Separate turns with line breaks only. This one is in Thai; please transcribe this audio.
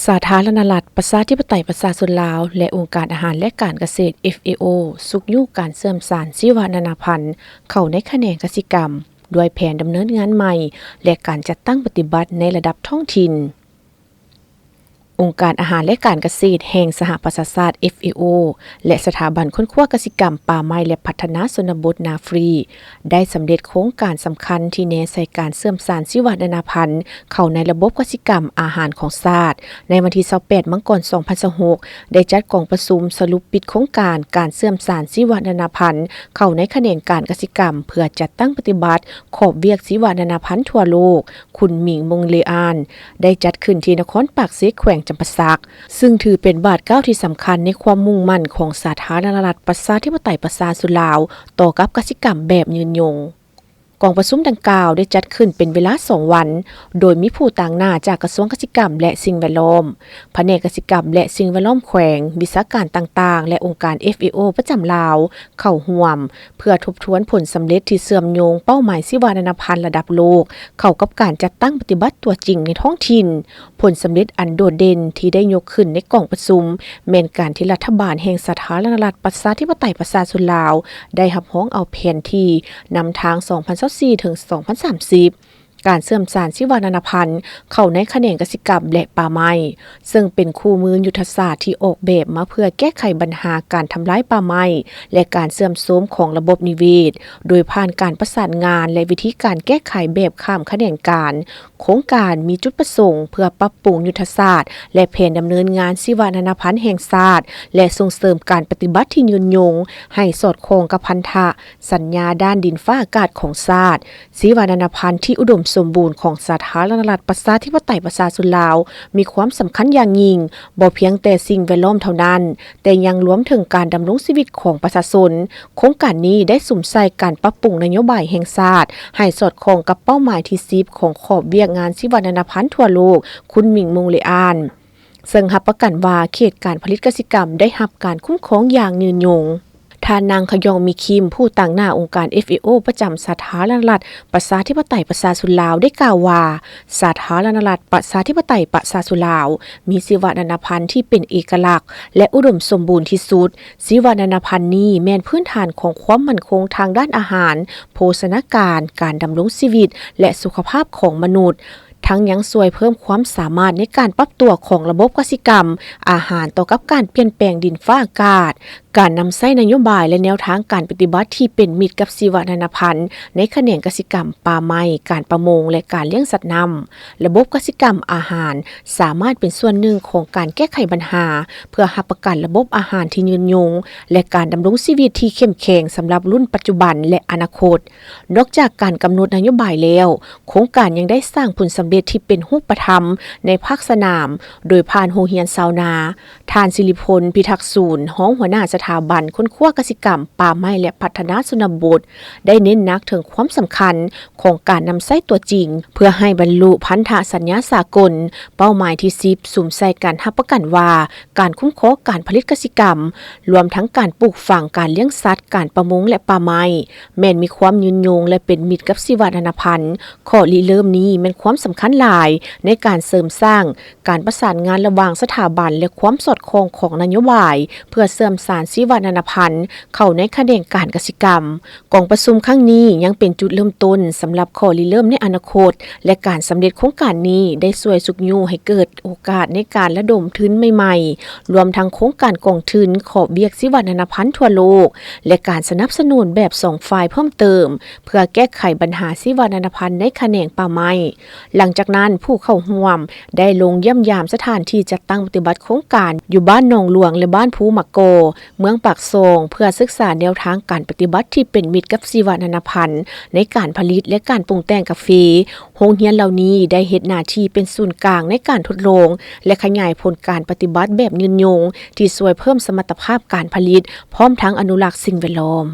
สาธารณรัฐประชาธิปไตยประชาชนลาวและองค์การอาหารและการเกษตร FAO สุกยุ่การเสริมสารชีวนานาพันธุ์เข้าในแขนงกสิกรรมด้วยแผนดำเนินงานใหม่และการจัดตั้งปฏิบัติในระดับท้องถิ่นองค์การอาหารและการเกษตรแห่งสหประชาชาติ FAO และสถาบันค้นคว้ากสิกรรมป่าไม้และพัฒนาชนบทนาฟรีได้สำเร็จโครงการสำคัญที่แนใส่การเสริมสารชีวนานาพันธุ์เข้าในระบบกสิกรรมอาหารของชาติในวันที่28มกราคม2026ได้จัดกองประชุมสรุปปิดโครงการการเสริมสารชีวนานาพันธุ์เข้าในแขนงการเกษตรกรรมเพื่อจัดตั้งปฏิบัติขอบเวียกชีวนานาพันธุ์ทั่วโลกคุณหมิงมงเลอานได้จัดขึ้นที่นครปากเซแขวงจำปาสักซึ่งถือเป็นบาทก้าวที่สำคัญในความมุ่งมั่นของสาธารณรัฐประชาธิปไตยประชาชนลาวต่อกับกสิกรรมแบบยืนยงกองประชุมดังกล่าวได้จัดขึ้นเป็นเวลา2วันโดยมีผู้ต่างหน้าจากกระทรวงเกษตรกรรมและสิ่งแวดล้อมแผนกเกษตรกรรมและสิ่งแวดล้อมแขวงวิชาการต่างๆและองค์การ FAO ประจำลาวเข้าร่วมเพื่อทบทวนผลสำเร็จที่เชื่อมโยงเป้าหมายชีวนานาพันธุ์ระดับโลกเข้ากับการจัดตั้งปฏิบัติตัวจริงในท้องถิ่นผลสำเร็จอันโดดเด่นที่ได้ยกขึ้นในกองประชุมแม่นการที่รัฐบาลแห่งสาธารณรัฐประชาธิปไตยประชาชนลาวได้รับร้องเอาแผนที่นำทาง 2024 ถึง 2030 การเสริมสารชีวนานาพันธุ์เข้าในแขนงกสิกรรมและป่าไม้ซึ่งเป็นคู่มือยุทธศาสตร์ที่ออกแบบมาเพื่อแก้ไขปัญหาการทำลายป่าไม้และการเสื่อมโทรมของระบบนิเวศโดยผ่านการประสานงานและวิธีการแก้ไขแบบข้ามแขนงการโครงการมีจุดประสงค์เพื่อปรับปรุงยุทธศาสตร์และแผนดำเนินงานชีวนานาพันธุ์แห่งชาติและส่งเสริมการปฏิบัติที่ยืนยงให้สอดคล้องกับพันธะสัญญาด้านดินฟ้าอากาศของชาติชีวนานาพันธุ์ที่อุดมสมบูรณ์ของสาธารณรัฐประชาธิปไตยประชาชนลาวมีความสำคัญอย่างยิ่งบ่เพียงแต่สิ่งแวดล้อมเท่านั้นแต่ยังรวมถึงการดำรงชีวิตของประชาชนโครงการนี้ได้สุ่มใส่การปรับปรุงนโยบายแห่งชาติให้สอดคล้องกับเป้าหมายที่10ของขอบเวียกงานชีวนานาพันธุ์ทั่วโลกคุณหมิงมงเลอานซึ่งรับประกันว่าเขตการผลิตกสิกรรมได้รับการคุ้มครองอย่างยืนยงท่านนางขยองมีคิมผู้ต่างหน้าองค์การ FAO ประจำสาธารณรัฐประชาธิปไตยประชาชนลาวได้กล่าวว่าสาธารณรัฐประชาธิปไตยประชาชนลาวมีชีวนานาพันธุ์ที่เป็นเอกลักษณ์และอุดมสมบูรณ์ที่สุดชีวนานาพันธุ์นี้แม่นพื้นฐานของความมั่นคงทางด้านอาหารโภชนาการการดำรงชีวิตและสุขภาพของมนุษย์ทั้งยังช่วยเพิ่มความสามารถในการปรับตัวของระบบกสิกรรมอาหารต่อกับการเปลี่ยนแปลงดินฟ้าอากาศการนำใช้นโยบายและแนวทางการปฏิบัติที่เป็นมิตรกับชีวนานาพันธุ์ในแขนงกสิกรรมป่าไม้การประมงและการเลี้ยงสัตว์น้ำระบบกสิกรรมอาหารสามารถเป็นส่วนหนึ่งของการแก้ไขปัญหาเพื่อรับประกันระบบอาหารที่ยืนยงและการดำรงชีวิตที่เข้มแข็งสำหรับรุ่นปัจจุบันและอนาคตนอกจากการกำหนดนโยบายแล้วโครงการยังได้สร้างผลสำเร็จที่เป็นรูปธรรมในภาคสนามโดยผ่านโรงเรียนชาวนาท่านศิริพลพิทักษ์ศูนย์ห้องหัวหน้าสถาบันค้นคว้ากสิกรรมป่าไม้และพัฒนาชนบทได้เน้นหนักถึงความสำคัญของการนำใช้ตัวจริงเพื่อให้บรรลุพันธสัญญาสากลเป้าหมายที่10สุ่มใส่การรับประกันว่าการคุ้มครองการผลิตกสิกรรมรวมทั้งการปลูกฝังการเลี้ยงสัตว์การประมงและป่าไม้แม้นมีความยืนยงและเป็นมิตรกับชีวนานาพันธุ์ข้อริเริ่มนี้เป็นความสำคัญหลายในการเสริมสร้างการประสานงานระหว่างสถาบันและความสอดคล้องของนโยบายเพื่อเสริมสารชีวนานาพันธุ์เข้าในแขนงการเกษตรกรรมกองประชุมครั้งนี้ยังเป็นจุดเริ่มต้นสำหรับข้อริเริ่มในอนาคตและการสำเร็จโครงการนี้ได้ช่วยสุกยูให้เกิดโอกาสในการระดมทุนใหม่ๆรวมทั้งโครงการกองทุนขอบเวียกชีวนานาพันธุ์ทั่วโลกและการสนับสนุนแบบ2ฝ่ายเพิ่มเติมเพื่อแก้ไขปัญหาชีวนานาพันธุ์ในแขนงป่าไม้หลังจากนั้นผู้เข้าร่วมได้ลงเยี่ยมยามสถานที่จัดตั้งปฏิบัติโครงการอยู่บ้านหนองหลวงและบ้านภูมะโกเมืองปากซองเพื่อศึกษาแนวทางการปฏิบัติที่เป็นมิตรกับชีวนานาพันธุ์ในการผลิตและการปรุงแต่งกาแฟโรงเรียนเหล่านี้ได้เฮ็ดหน้าที่เป็นศูนย์กลางในการทดลองและขยายผลการปฏิบัติแบบยืนยงที่ช่วยเพิ่มสมรรถภาพการผลิตพร้อมทั้งอนุรักษ์สิ่งแวดล้อม